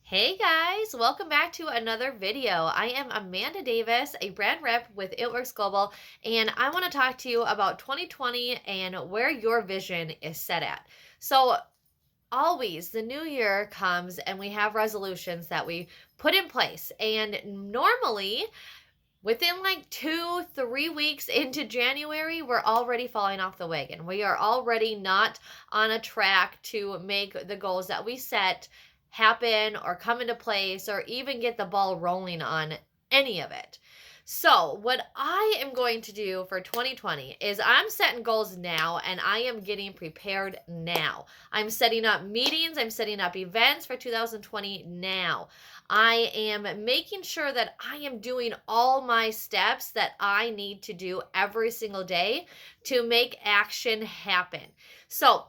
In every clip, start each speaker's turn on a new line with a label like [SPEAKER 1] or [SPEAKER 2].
[SPEAKER 1] Hey guys, welcome back to another video. I am Amanda Davis, a brand rep with It Works Global, and I want to talk to you about 2020 and where your vision is set at. So, always the new year comes and we have resolutions that we put in place, and normally within like 2, 3 weeks into January, we're already falling off the wagon. We are already not on a track to make the goals that we set happen or come into place or even get the ball rolling on any of it. So, what I am going to do for 2020 is I'm setting goals now and I am getting prepared now. I'm setting up meetings, I'm setting up events for 2020 now. I am making sure that I am doing all my steps that I need to do every single day to make action happen. So,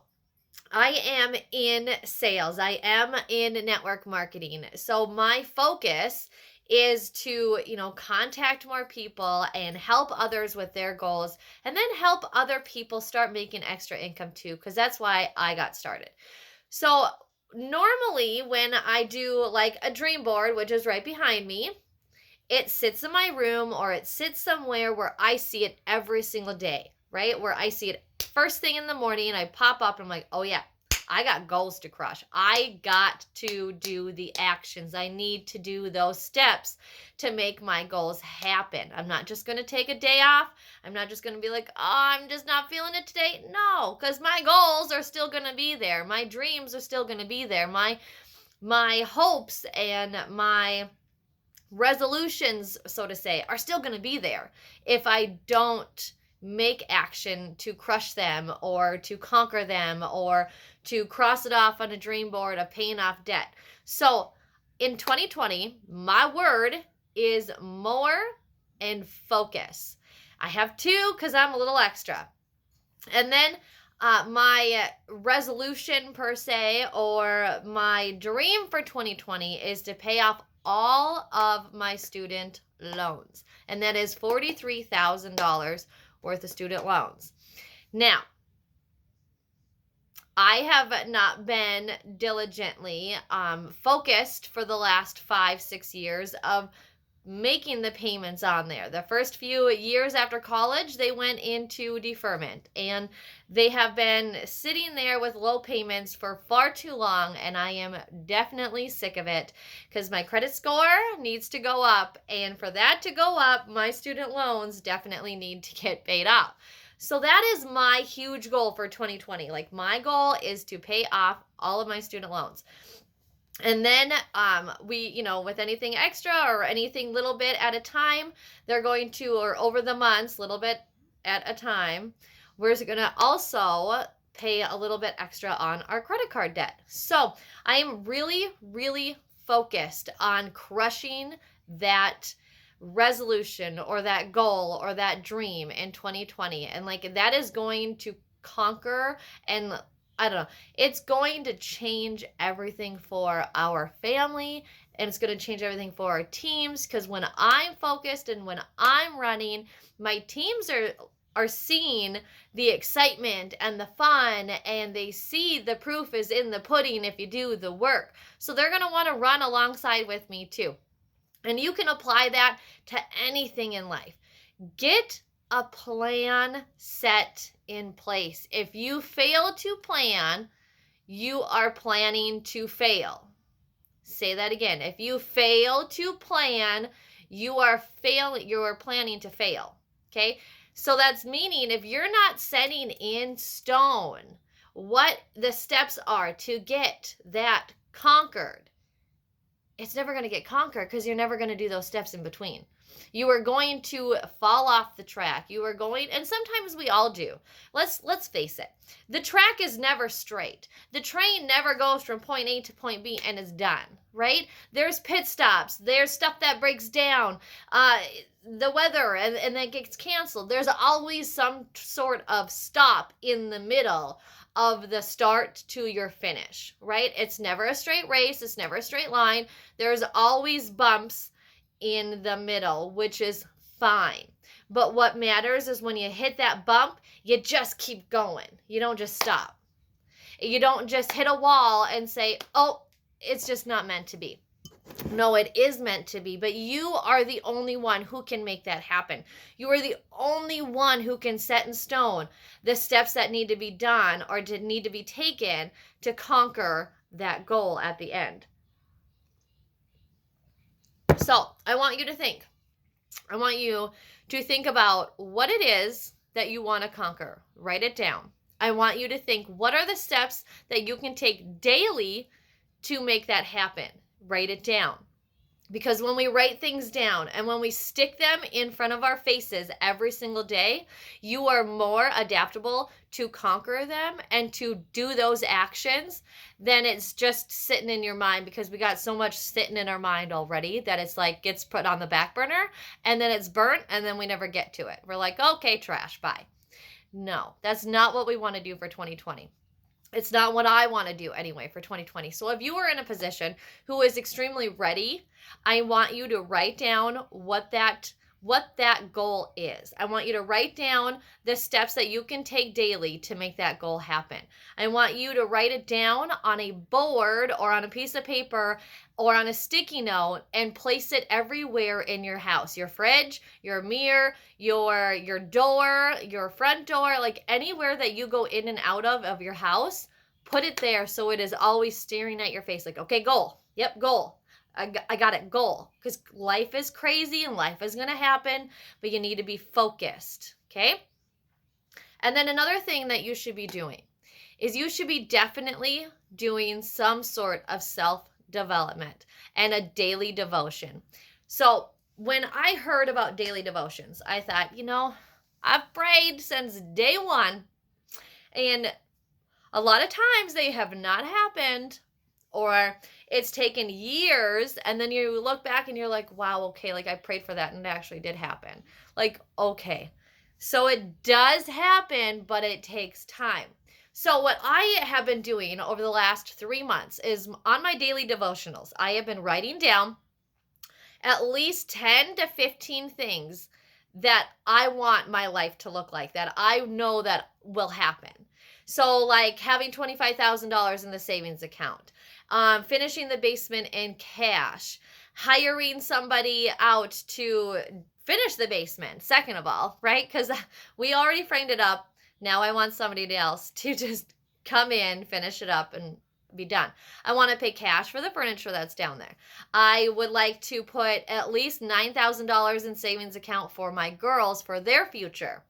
[SPEAKER 1] I am in sales. I am in network marketing. So my focus is to, contact more people and help others with their goals and then help other people start making extra income too, because that's why I got started. So normally when I do like a dream board, which is right behind me, it sits in my room or it sits somewhere where I see it every single day, right? Where I see it first thing in the morning and I pop up and I'm like, oh yeah, I got goals to crush. I got to do the actions. I need to do those steps to make my goals happen. I'm not just going to take a day off. I'm not just going to be like, oh, I'm just not feeling it today. No, because my goals are still going to be there. My dreams are still going to be there. My hopes and my resolutions, so to say, are still going to be there if I don't make action to crush them or to conquer them or to cross it off on a dream board of paying off debt. So in 2020, my word is more and focus. I have two because I'm a little extra. And then my resolution per se, or my dream for 2020, is to pay off all of my student loans. And that is $43,000 worth of student loans. Now, I have not been diligently focused for the last 5, 6 years of making the payments on there. The first few years after college, they went into deferment and they have been sitting there with low payments for far too long, and I am definitely sick of it because my credit score needs to go up, and for that to go up, my student loans definitely need to get paid off. So that is my huge goal for 2020. Like, my goal is to pay off all of my student loans. And then we, with anything extra or anything little bit at a time, they're going to, or over the months, little bit at a time, we're going to also pay a little bit extra on our credit card debt. So I am really, really focused on crushing that resolution or that goal or that dream in 2020. And like, that is going to conquer and I don't know. It's going to change everything for our family, and it's going to change everything for our teams, because when I'm focused and when I'm running, my teams are seeing the excitement and the fun, and they see the proof is in the pudding if you do the work. So they're going to want to run alongside with me too. And you can apply that to anything in life. Get a plan set in place. If you fail to plan, you are planning to fail. Say that again. If you fail to plan, you are planning to fail. Okay? So that's meaning if you're not setting in stone what the steps are to get that conquered, it's never going to get conquered because you're never going to do those steps in between. You are going to fall off the track. You are going, and sometimes we all do. Let's face it. The track is never straight. The train never goes from point A to point B and is done, right? There's pit stops. There's stuff that breaks down. The weather, and then gets canceled. There's always some sort of stop in the middle of the start to your finish, right? It's never a straight race. It's never a straight line. There's always bumps in the middle, which is fine. But what matters is when you hit that bump, you just keep going. You don't just stop. You don't just hit a wall and say, oh, it's just not meant to be. No, it is meant to be, but you are the only one who can make that happen. You are the only one who can set in stone the steps that need to be done or need to be taken to conquer that goal at the end. So I want you to think. I want you to think about what it is that you want to conquer. Write it down. I want you to think, what are the steps that you can take daily to make that happen? Write it down. Because when we write things down and when we stick them in front of our faces every single day, you are more adaptable to conquer them and to do those actions than it's just sitting in your mind, because we got so much sitting in our mind already that it's like gets put on the back burner and then it's burnt and then we never get to it. We're like, okay, trash, bye. No, that's not what we want to do for 2020. It's not what I want to do anyway for 2020. So if you are in a position who is extremely ready, I want you to write down what that goal is. I want you to write down the steps that you can take daily to make that goal happen. I want you to write it down on a board or on a piece of paper or on a sticky note and place it everywhere in your house. Your fridge, your mirror, your door, your front door, like anywhere that you go in and out of your house, put it there so it is always staring at your face like, okay, goal. Yep, goal. I got it, goal. Because life is crazy and life is going to happen, but you need to be focused, okay? And then another thing that you should be doing is you should be definitely doing some sort of self-development and a daily devotion. So when I heard about daily devotions, I thought, I've prayed since day one, and a lot of times they have not happened, or it's taken years, and then you look back and you're like, wow, okay, like I prayed for that and it actually did happen. Like, okay, so it does happen, but it takes time. So what I have been doing over the last 3 months is on my daily devotionals, I have been writing down at least 10 to 15 things that I want my life to look like, that I know that will happen. So like having $25,000 in the savings account, finishing the basement in cash, hiring somebody out to finish the basement, second of all, right? Because we already framed it up. Now I want somebody else to just come in, finish it up, and be done. I want to pay cash for the furniture that's down there. I would like to put at least $9,000 in savings account for my girls for their future.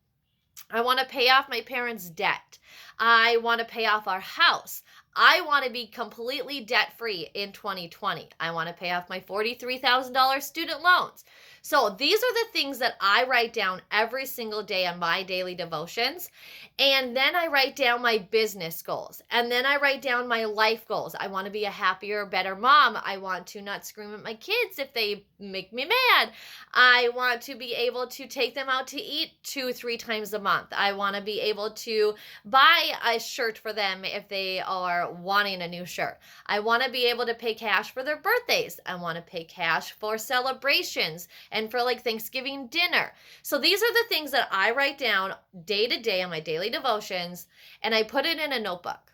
[SPEAKER 1] I want to pay off my parents' debt. I want to pay off our house. I want to be completely debt-free in 2020. I want to pay off my $43,000 student loans. So these are the things that I write down every single day on my daily devotions. And then I write down my business goals. And then I write down my life goals. I want to be a happier, better mom. I want to not scream at my kids if they make me mad. I want to be able to take them out to eat 2-3 times a month. I want to be able to buy a shirt for them if they are wanting a new shirt. I want to be able to pay cash for their birthdays. I want to pay cash for celebrations and for like Thanksgiving dinner. So these are the things that I write down day to day on my daily devotions, and I put it in a notebook.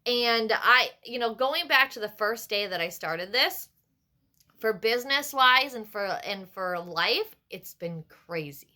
[SPEAKER 1] And going back to the first day that I started this, for business wise and for life, it's been crazy.